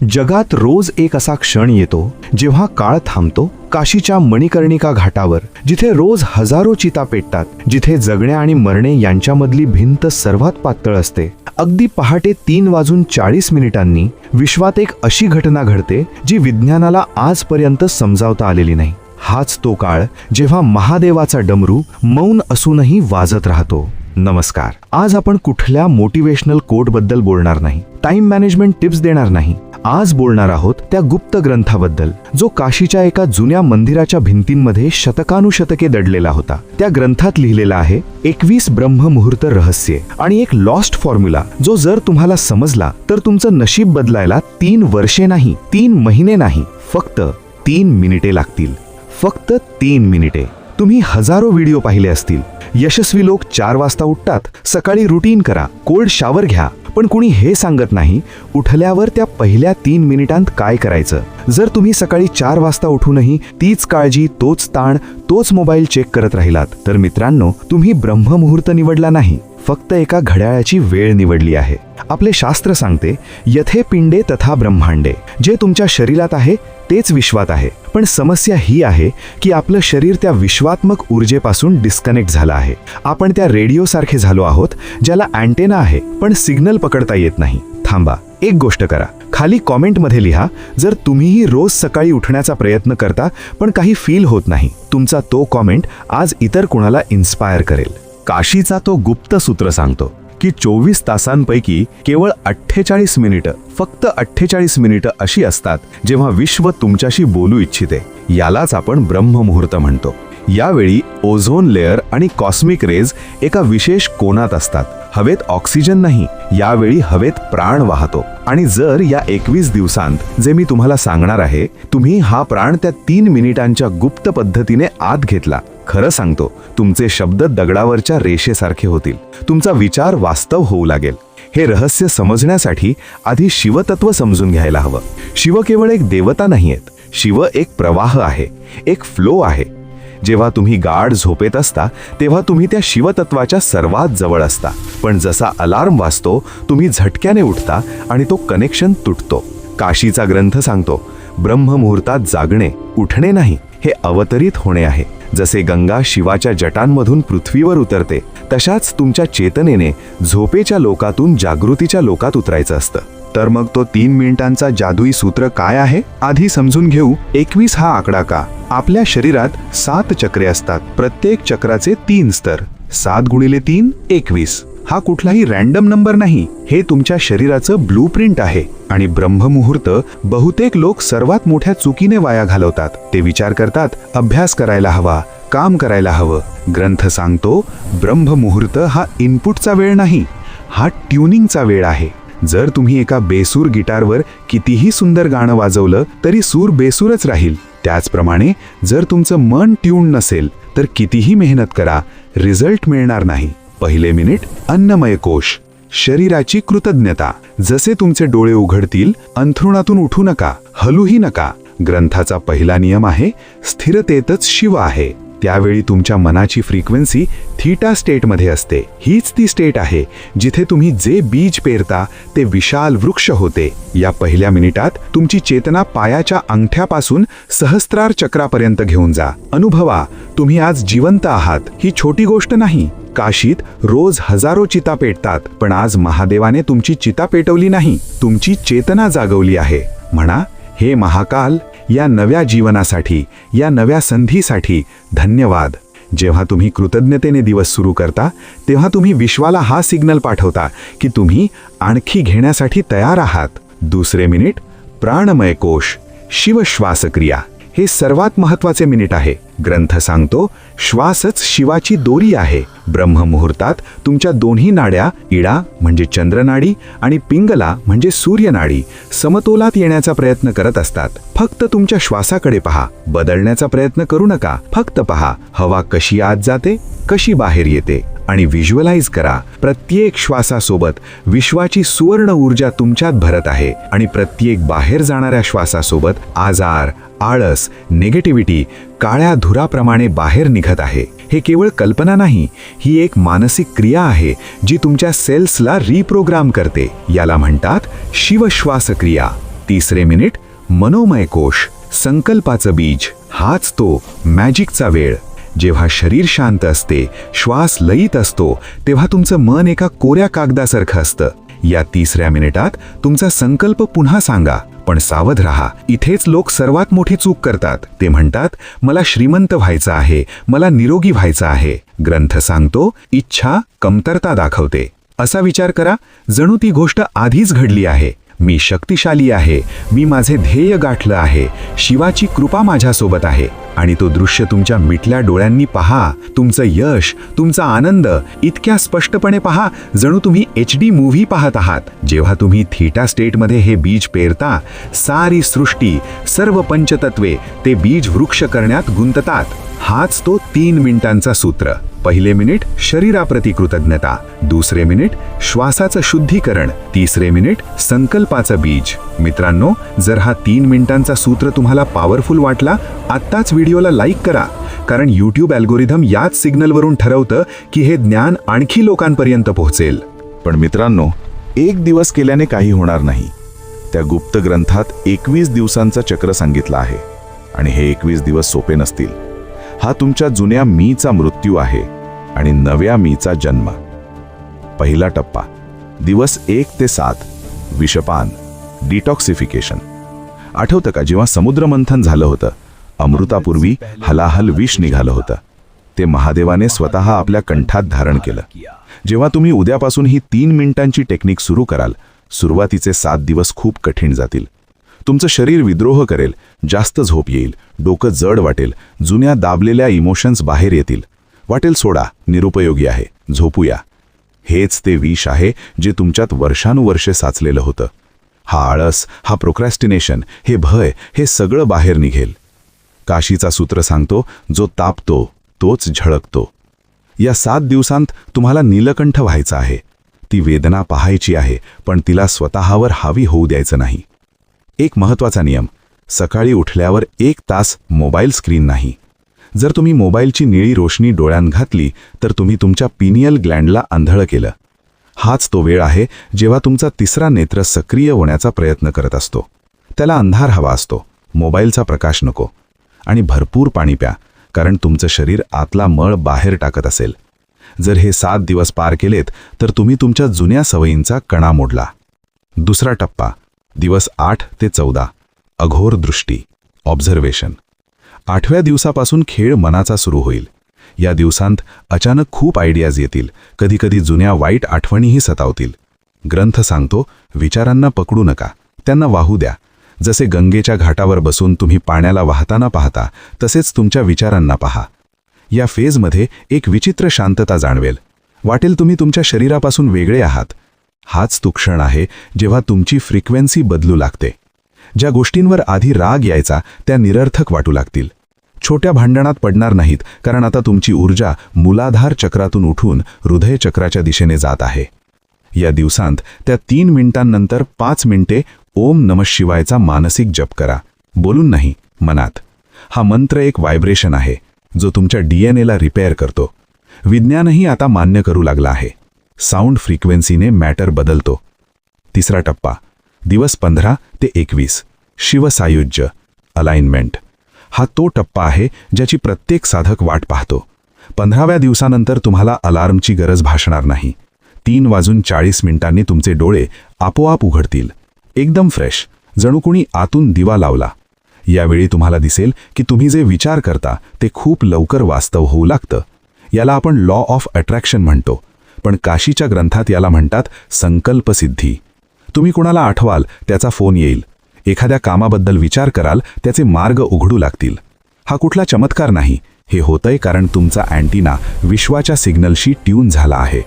जगात रोज एक असा क्षण येतो जेव्हा काळ थांबतो. काशीच्या मणिकर्णिका घाटावर, जिथे रोज हजारो चिता पेटतात, जिथे जगणे आणि मरणे यांच्यामधली भिंत सर्वात पातळ असते, अगदी पहाटे 3:40 विश्वात एक अशी घटना घडते जी विज्ञानाला आजपर्यंत समजावता आलेली नाही. हाच तो काळ जेव्हा महादेवाचा डमरू मौन असूनही वाजत राहतो. नमस्कार. आज आपण कुठल्या मोटिवेशनल कोटबद्दल बोलणार नाही, टाइम मॅनेजमेंट टिप्स देणार नाही. आज बोलणार आहोत त्या गुप्त ग्रंथाबद्दल जो काशीच्या एका जुन्या मंदिराच्या भिंतींमध्ये शतकानुशतके दडलेला होता. त्या ग्रंथात लिहिलेला आहे 21 ब्रह्ममुहूर्त रहस्य आणि एक लॉस्ट फॉर्म्युला जो जर तुम्हाला समजला तर तुमचं नशीब बदलायला 3 वर्षे नाही, 3 महिने नाही, फक्त 3 मिनिटे लागतील. फक्त 3 मिनिटे. तुम्ही हजारो व्हिडिओ पाहिले असतील. यशस्वी लोक 4 वाजता उठतात, सकाळी रुटीन करा, कोल्ड शॉवर घ्या. पण कुणी हे सांगत नाही उठल्यावर त्या पहिल्या 3 मिनिटांत काय करायचं. जर तुम्ही सकाळी 4 वाजता उठूनही तीच काळजी, तोच ताण, तोच मोबाईल चेक करत राहिलात तर मित्रांनो, तुम्ही ब्रह्ममुहूर्त निवडला नाही, फक्त एका घड्याळाची वेळ निवडली आहे. आपले शास्त्र सांगते यथे पिंडे तथा ब्रह्मांडे. जे तुमच्या शरीरात आहे तेच विश्वात आहे. पण समस्या ही आहे की आपलं शरीर त्या विश्वात्मक ऊर्जेपासून डिस्कनेक्ट झालं आहे. आपण त्या रेडिओ सारखे झालो आहोत ज्याला अँटेना आहे पण सिग्नल पकडता येत नाही. थांबा, एक गोष्ट करा. खाली कॉमेंटमध्ये लिहा जर तुम्हीही रोज सकाळी उठण्याचा प्रयत्न करता पण काही फील होत नाही. तुमचा तो कॉमेंट आज इतर कुणाला इन्स्पायर करेल. काशीचा तो गुप्त सूत्र सांगतो की 24 तासांपैकी केवळ 48 मिनिटं, फक्त 48 मिनिटं अशी असतात जेव्हा विश्व तुमच्याशी बोलू इच्छिते. यालाच आपण ब्रह्ममुहूर्त म्हणतो. यावेळी ओझोन लेअर आणि कॉस्मिक रेज एका विशेष कोनात असतात. हवेत ऑक्सिजन नाही, यावेळी हवेत प्राण वाहतो. आणि जर या 21 दिवसांत जे मी तुम्हाला सांगणार आहे, तुम्ही हा प्राण त्या 3 मिनिटांच्या गुप्त पद्धतीने आत घेतला, खरं सांगतो तुमचे शब्द दगडावरच्या रेषेसारखे होतील. तुमचा विचार वास्तव होऊ लागेल. हे रहस्य समजण्यासाठी आधी शिवतत्व समजून घ्यायला हवं. शिव केवळ एक देवता नाहीयेत. शिव एक प्रवाह आहे, एक फ्लो आहे. जेव्हा तुम्ही गाढ झोपेत असता तेव्हा तुम्ही त्या शिवतत्वाच्या सर्वात जवळ असता. पण जसा अलार्म वाजतो तुम्ही झटक्याने उठता आणि तो कनेक्शन तुटतो. काशीचा ग्रंथ सांगतो ब्रह्ममुहूर्तात जागणे, उठणे नाही, हे अवतरित होणे आहे. जसे गंगा शिवाच्या जटांमधून पृथ्वीवर उतरते तशाच तुमच्या चेतनेने झोपेच्या लोकातून जागृतीच्या लोकात उतरायचं असतं. तर मग तो 3 मिनिटांचा जादुई सूत्र काय आहे आधी समजून घेऊ. 21 हा आकडा का? आपल्या शरीरात 7 चक्रे असतात. प्रत्येक चक्राचे 3 स्तर. 7 गुणिले 3 21. हा कुठलाही रॅन्डम नंबर नाही, हे तुमच्या शरीराचं ब्लूप्रिंट आहे. आणि ब्रह्ममुहूर्त बहुतेक लोक सर्वात मोठ्या चुकीने वाया घालवतात. ते विचार करतात अभ्यास करायला हवा, काम करायला हवं. ग्रंथ सांगतो ब्रह्ममुहूर्त हा इनपुटचा वेळ नाही, हा ट्युनिंगचा वेळ आहे. जर तुम्ही एका बेसूर गिटारवर कितीही सुंदर गाणं वाजवलं तरी सूर बेसूरच राहील. त्याचप्रमाणे जर तुमचं मन ट्यून नसेल तर कितीही मेहनत करा, रिझल्ट मिळणार नाही. पहिले मिनिट अन्नमय कोश, शरीराची कृतज्ञता. जसे तुमचे डोळे उघडतील अंथरुणातून उठू नका, हलूही नका. ग्रंथाचा पहिला नियम आहे स्थिरतेतच शिव आहे. त्यावेळी तुमच्या मनाची फ्रिक्वेन्सी थीटा स्टेटमध्ये असते. हीच ती स्टेट आहे जिथे तुम्ही जे बीज पेरता ते विशाल वृक्ष होते. या पहिल्या मिनिटात तुमची चेतना पायाच्या अंगठ्यापासून सहस्त्रार चक्रापर्यंत घेऊन जा. अनुभवा तुम्ही आज जिवंत आहात. ही छोटी गोष्ट नाही. काशीत रोज हजारो चिता पेटतात, पण आज महादेवाने तुमची चिता पेटवली नाही, तुमची चेतना जागवली आहे. म्हणा हे महाकाल, या नव्या जीवनासाठी, या नव्या संधीसाठी धन्यवाद. जेव्हा तुम्ही कृतज्ञतेने दिवस सुरू करता तेव्हा तुम्ही विश्वाला हा सिग्नल पाठवता की तुम्ही आणखी घेण्यासाठी तयार आहात. दुसरे मिनिट प्राणमय कोश, शिवश्वासक्रिया. हे सर्वात महत्त्वाचे मिनिट आहे. ग्रंथ सांगतो श्वासच शिवाची दोरी आहे. ब्रह्ममुहूर्तात तुमच्या दोन्ही नाड्या, इडा म्हणजे चंद्रनाडी आणि पिंगला म्हणजे सूर्यनाडी, समतोलात येण्याचा प्रयत्न करत असतात. फक्त तुमच्या श्वासाकडे पहा, बदलण्याचा प्रयत्न करू नका. फक्त पहा हवा कशी आत जाते, कशी बाहेर येते आणि व्हिज्युअलाइज करा प्रत्येक श्वासासोबत विश्वाची सुवर्ण ऊर्जा तुमच्यात भरत आहे आणि प्रत्येक बाहेर जाणाऱ्या श्वासासोबत आजार, आळस, निगेटिव्हिटी काळ्या धुराप्रमाणे बाहेर निघत आहे. हे केवळ कल्पना नाही, ही एक मानसिक क्रिया आहे जी तुमच्या सेल्सला रिप्रोग्राम करते. याला म्हणतात शिवश्वास क्रिया. तिसरे मिनिट मनोमय कोश, संकल्पाचं बीज. हाच तो मॅजिकचा वेळ. जेव्हा शरीर शांत असते, श्वास लयीत असतो, तेव्हा तुमचं मन एका कोऱ्या कागदासारखं असतं. या तिसऱ्या मिनिटात तुमचा संकल्प पुन्हा सांगा. पण सावध राहा, इथेच लोक सर्वात मोठी चूक करतात. ते म्हणतात, मला श्रीमंत व्हायचं आहे, मला निरोगी व्हायचं आहे. ग्रंथ सांगतो, इच्छा कमतरता दाखवते. असा विचार करा, जणू ती गोष्ट आधीच घडली आहे. मी शक्तिशाली आहे, मी माझे ध्येय गाठलं आहे, शिवाची कृपा माझ्यासोबत आहे. आणि तो दृश्य तुमच्या मिटल्या डोळ्यांनी पहा. तुमचं यश, तुमचा आनंद इतक्या स्पष्टपणे पहा, जणू तुम्ही HD मूव्ही पाहत आहात. जेव्हा तुम्ही थीटा स्टेटमध्ये हे बीज पेरता, सारी सृष्टी, सर्व पंचतत्वे ते बीज वृक्ष करण्यात गुंततात. हाच तो 3 मिनिटांचा सूत्र. पहिले मिनिट शरीराप्रती कृतज्ञता, दुसरे मिनिट श्वासाचं शुद्धीकरण, तिसरे मिनिट संकल्पाचं बीज. मित्रांनो, जर हा 3 मिनिटांचा सूत्र तुम्हाला पॉवरफुल वाटला, आत्ताच व्हिडिओला लाईक करा. कारण यूट्यूब अल्गोरिदम याच सिग्नलवरून ठरवतं की हे ज्ञान आणखी लोकांपर्यंत पोहोचेल. पण मित्रांनो, एक दिवस केल्याने काही होणार नाही. त्या गुप्त ग्रंथात 21 दिवसांचं चक्र सांगितलं आहे. आणि हे 21 दिवस सोपे नसतील. हा तुमच्या जुन्या मीचा मृत्यू आहे आणि नव्या मीचा जन्म. पहिला टप्पा, दिवस 1 ते 7, विषपान, डिटॉक्सिफिकेशन. आठवतं का, जेव्हा समुद्रमंथन झालं होतं, अमृतापूर्वी हलाहल विष निघालं होतं. ते महादेवाने स्वतः आपल्या कंठात धारण केलं. जेव्हा तुम्ही उद्यापासून ही 3 मिनिटांची टेक्निक सुरू कराल, सुरुवातीचे 7 दिवस खूप कठीण जातील. तुमचं शरीर विद्रोह करेल, जास्त झोप येईल, डोकं जड वाटेल, जुन्या दाबलेल्या इमोशन्स बाहेर येतील. वाटेल सोडा, निरुपयोगी आहे, झोपूया. हेच ते विष आहे जे तुमच्यात वर्षानुवर्षे साचलेलं होतं. हा आळस, हा प्रोक्रॅस्टिनेशन, हे भय, हे सगळं बाहेर निघेल. काशीचा सूत्र सांगतो, जो तापतो तोच झळकतो. या 7 दिवसांत तुम्हाला नीलकंठ व्हायचं आहे. ती वेदना पाहायची आहे, पण तिला स्वतःवर हावी होऊ द्यायचं नाही. एक महत्त्वाचा नियम, सकाळी उठल्यावर 1 तास मोबाईल स्क्रीन नाही. जर तुम्ही मोबाईलची निळी रोशनी डोळ्यात घातली, तर तुम्ही तुमच्या पिनियल ग्लँडला आंधळं केलं. हाच तो वेळ आहे जेव्हा तुमचा तिसरा नेत्र सक्रिय होण्याचा प्रयत्न करत असतो. त्याला अंधार हवा असतो, मोबाईलचा प्रकाश नको. आणि भरपूर पाणी प्या, कारण तुमचं शरीर आतला मळ बाहेर टाकत असेल. जर हे 7 दिवस पार केलेत, तर तुम्ही तुमच्या जुन्या सवयींचा कणा मोडला. दुसरा टप्पा, दिवस 8 ते 14, अघोर दृष्टी, ऑब्झर्वेशन. 8व्या दिवसापासून खेळ मनाचा सुरू होईल. या दिवसांत अचानक खूप आयडियाज येतील, कधीकधी जुन्या वाईट आठवणीही सतावतील. ग्रंथ सांगतो, विचारांना पकडू नका, त्यांना वाहू द्या. जसे गंगेच्या घाटावर बसून तुम्ही पाण्याला वाहताना पाहता, तसेच तुमच्या विचारांना पहा. या फेजमध्ये एक विचित्र शांतता जाणवेल. वाटेल तुम्ही तुमच्या शरीरापासून वेगळे आहात. हाच तो क्षण आहे जेव्हा तुमची फ्रिक्वेन्सी बदलू लागते. ज्या गोष्टींवर आधी राग यायचा, त्या निरर्थक वाटू लागतील. छोट्या भांडणात पडणार नाहीत, कारण आता तुमची ऊर्जा मूलाधार चक्रातून उठून हृदय चक्राच्या दिशेने जात आहे. या दिवसांत त्या 3 मिनिटांनंतर 5 मिनिटे ओम नमः शिवायचा मानसिक जप करा, बोलून नाही, मनात. हा मंत्र एक व्हायब्रेशन आहे, जो तुमच्या DNAला रिपेअर करतो. विज्ञानही आता मान्य करू लागलं आहे. साऊंड फ्रिक्वेन्सीने मॅटर बदलतो. तिसरा टप्पा, दिवस 15 ते 21, शिवसायुज्य, अलाइनमेंट. हा तो टप्पा आहे ज्याची प्रत्येक साधक वाट पाहतो. 15व्या दिवसानंतर तुम्हाला अलार्मची गरज भासणार नाही. 3:40 तुमचे डोळे आपोआप उघडतील, एकदम फ्रेश, जणू कुणी आतून दिवा लावला. यावेळी तुम्हाला दिसेल की तुम्ही जे विचार करता ते खूप लवकर वास्तव होऊ लागतं. याला आपण लॉ ऑफ अट्रॅक्शन म्हणतो, पण काशीच्या ग्रंथात याला म्हणतात संकल्पसिद्धी. तुम्ही कुणाला आठवाल, त्याचा फोन येईल. एखाद्या कामाबद्दल विचार कराल, त्याचे मार्ग उघडू लागतील. हा कुठला चमत्कार नाही, हे होतंय कारण तुमचा अँटिना विश्वाच्या सिग्नलशी ट्यून झाला आहे.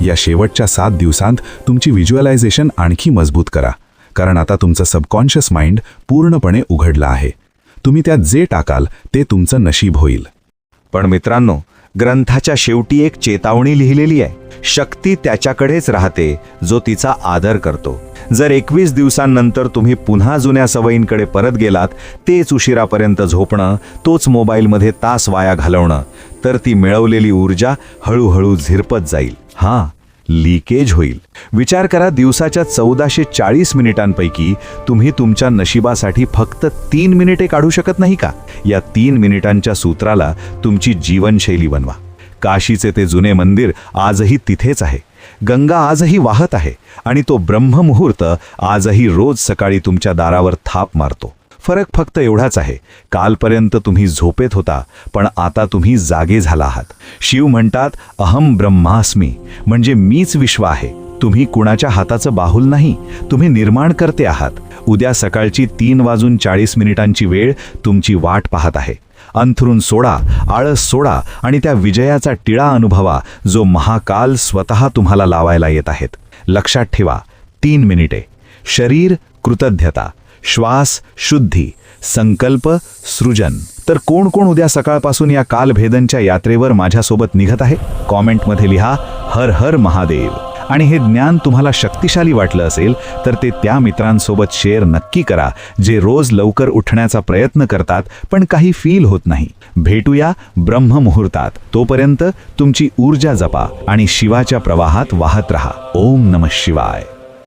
या शेवटच्या 7 दिवसांत तुमची व्हिज्युअलायझेशन आणखी मजबूत करा, कारण आता तुमचं सबकॉन्शियस माइंड पूर्णपणे उघडलं आहे. तुम्ही त्यात जे टाकाल ते तुमचं नशीब होईल. पण मित्रांनो, ग्रंथाच्या शेवटी एक चेतावणी लिहिलेली आहे. शक्ती त्याच्याकडेच राहते जो तिचा आदर करतो. जर 21 दिवसांनंतर तुम्ही पुन्हा जुन्या सवयींकडे परत गेलात, तेच उशिरापर्यंत झोपणं, तोच मोबाईलमध्ये तास वाया घालवणं, तर ती मिळवलेली ऊर्जा हळूहळू झिरपत जाईल. हां, लीकेज होईल. विचार करा, दिवसाच्या 1440 मिनिटांपैकी तुम्ही तुमच्या नशिबासाठी फक्त 3 मिनिटे काढू शकत नाही का? या 3 मिनिटांच्या सूत्राला तुमची जीवनशैली बनवा. काशीचे ते जुने मंदिर आजही तिथेच आहे. गंगा आजही वाहत आहे आणि तो ब्रह्ममुहूर्त आजही रोज सकाळी तुमच्या दारावर थाप मारतो. फरक फक्त एवढाच आहे, कालपर्यंत तुम्ही झोपेत होता, पण आता तुम्ही जागे झाला आहात. शिव म्हणतात, अहम ब्रह्मास्मी, म्हणजे मीच विश्व आहे. तुम्ही कुणाच्या हाताचं बाहुल नाही, तुम्ही निर्माण करते आहात. उद्या सकाळची 3:40 वेळ तुमची वाट पाहत आहे. अंथरून सोडा, आळस सोडा आणि त्या विजयाचा टिळा अनुभवा जो महाकाल स्वतः तुम्हाला लावायला येत आहेत. लक्षात ठेवा, 3 मिनिटे. शरीर कृतज्ञता, श्वास शुद्धी, संकल्प सृजन. तर कोण कोण उद्या सकाळपासून या कालभेदनच्या यात्रेवर माझ्यासोबत निघत आहे? कॉमेंटमध्ये लिहा हर हर महादेव. आणि हे ज्ञान तुम्हाला शक्तिशाली वाटलं असेल तर ते त्या मित्रांसोबत शेअर नक्की करा जे रोज लवकर उठण्याचा प्रयत्न करतात पण काही फील होत नाही. भेटूया ब्रह्ममुहूर्तात. तोपर्यंत तुमची ऊर्जा जपा आणि शिवाच्या प्रवाहात वाहत रहा. ओम नमः शिवाय.